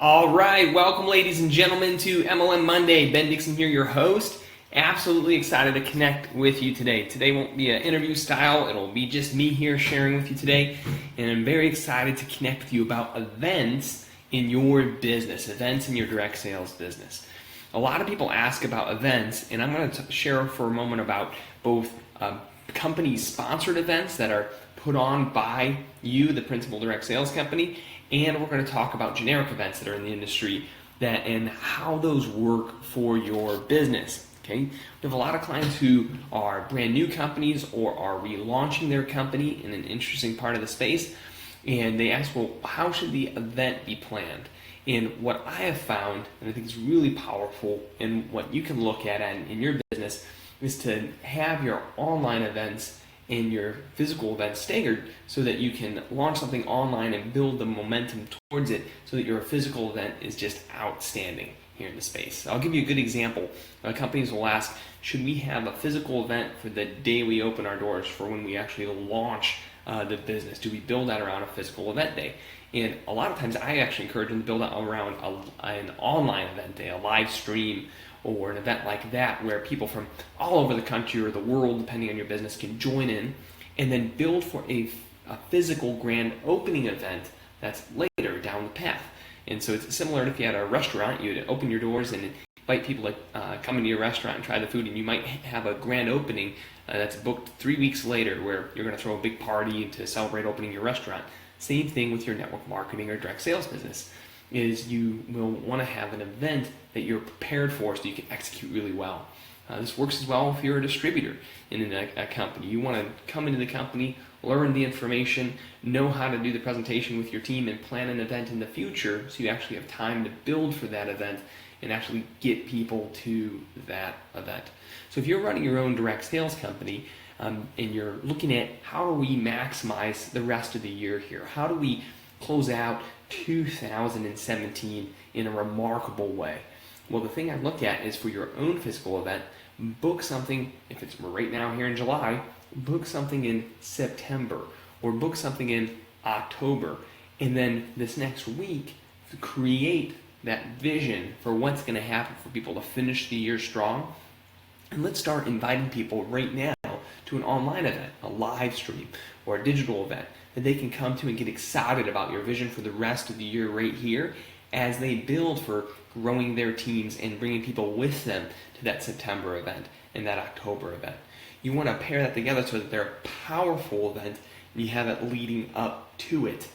All right, welcome ladies and gentlemen to MLM Monday. Ben Dixon here, your host. Absolutely excited to connect with you today. Today won't be an interview style, it'll be just me here sharing with you today. And I'm very excited to connect with you about events in your business, events in your direct sales business. A lot of people ask about events, and I'm going to share for a moment about both company-sponsored events that are put on by you, the principal direct sales company, and we're going to talk about generic events that are in the industry and how those work for your business. Okay, we have a lot of clients who are brand new companies or are relaunching their company in an interesting part of the space, and they ask, well, how should the event be planned? And what I have found, and I think is really powerful, and what you can look at in your business, is to have your online events and your physical events staggered so that you can launch something online and build the momentum towards it so that your physical event is just outstanding here in the space. I'll give you a good example. Companies will ask, should we have a physical event for the day we open our doors, for when we actually launch the business? Do we build that around a physical event day? And a lot of times I actually encourage them to build that around an online event day, a live stream, or an event like that where people from all over the country or the world, depending on your business, can join in, and then build for a physical grand opening event that's later down the path. And so it's similar to if you had a restaurant, you'd open your doors and invite people to come into your restaurant and try the food, and you might have a grand opening that's booked 3 weeks later where you're going to throw a big party to celebrate opening your restaurant. Same thing with your network marketing or direct sales business, is you will want to have an event that you're prepared for so you can execute really well. This works as well if you're a distributor in a company. You want to come into the company, learn the information, know how to do the presentation with your team, and plan an event in the future so you actually have time to build for that event and actually get people to that event. So if you're running your own direct sales company, and you're looking at how do we maximize the rest of the year here? How do we close out 2017 in a remarkable way? Well, the thing I look at is for your own physical event, book something, if it's right now here in July, book something in September or book something in October. And then this next week, create that vision for what's going to happen for people to finish the year strong. And let's start inviting people right now to an online event, a live stream, or a digital event that they can come to and get excited about your vision for the rest of the year right here as they build for growing their teams and bringing people with them to that September event and that October event. You want to pair that together so that they're a powerful event and you have it leading up to it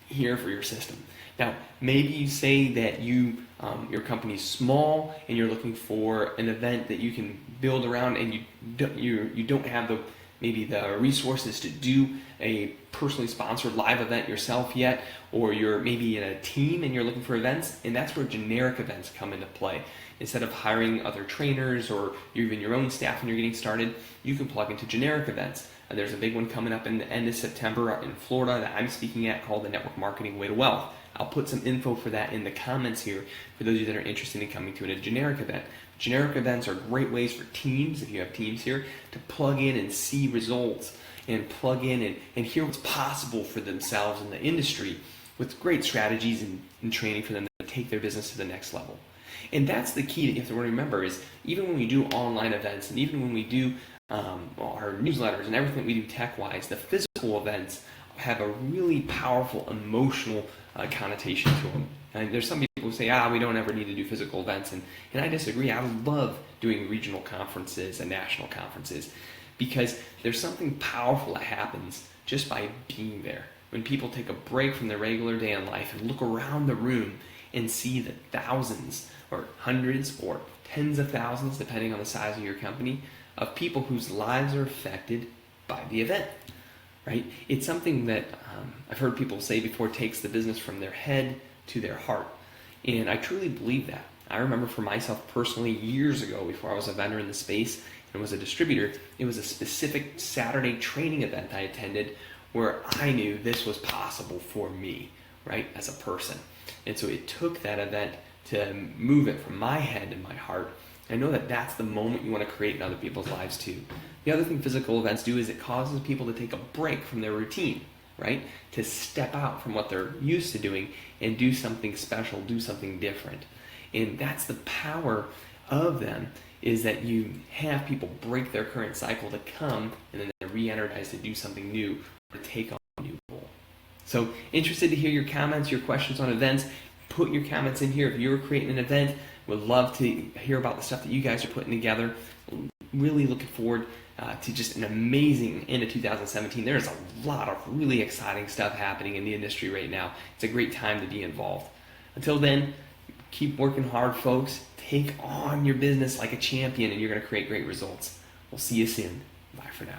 here for your system. Now, maybe you say that your company's small and you're looking for an event that you can build around, and you don't have maybe the resources to do a personally sponsored live event yourself yet, or you're maybe in a team and you're looking for events, and that's where generic events come into play. Instead of hiring other trainers or even your own staff when you're getting started, you can plug into generic events. There's a big one coming up in the end of September in Florida that I'm speaking at called the Network Marketing Way to Wealth. I'll put some info for that in the comments here for those of you that are interested in coming to a generic event. Generic events are great ways for teams, if you have teams here, to plug in and see results and plug in and hear what's possible for themselves in the industry with great strategies and training for them to take their business to the next level. And that's the key that you have to remember, is even when we do online events and even when we do our newsletters and everything we do tech-wise, the physical events have a really powerful emotional connotation to them. And there's some people who say, we don't ever need to do physical events, and I disagree. I love doing regional conferences and national conferences because there's something powerful that happens just by being there. When people take a break from their regular day in life and look around the room and see the thousands or hundreds or tens of thousands, depending on the size of your company, of people whose lives are affected by the event, right? It's something that I've heard people say before, takes the business from their head to their heart. And I truly believe that. I remember for myself personally, years ago, before I was a vendor in the space and was a distributor, it was a specific Saturday training event I attended where I knew this was possible for me, right, as a person. And so it took that event to move it from my head to my heart. I know that that's the moment you want to create in other people's lives too. The other thing physical events do is it causes people to take a break from their routine. right? To step out from what they're used to doing and do something special, do something different. And that's the power of them, is that you have people break their current cycle to come and then they're re-energized to do something new or to take on a new goal. So interested to hear your comments, your questions on events. Put your comments in here. If you're creating an event, would love to hear about the stuff that you guys are putting together. Really looking forward to just an amazing end of 2017. There's a lot of really exciting stuff happening in the industry right now. It's a great time to be involved. Until then, keep working hard, folks. Take on your business like a champion, and you're going to create great results. We'll see you soon. Bye for now.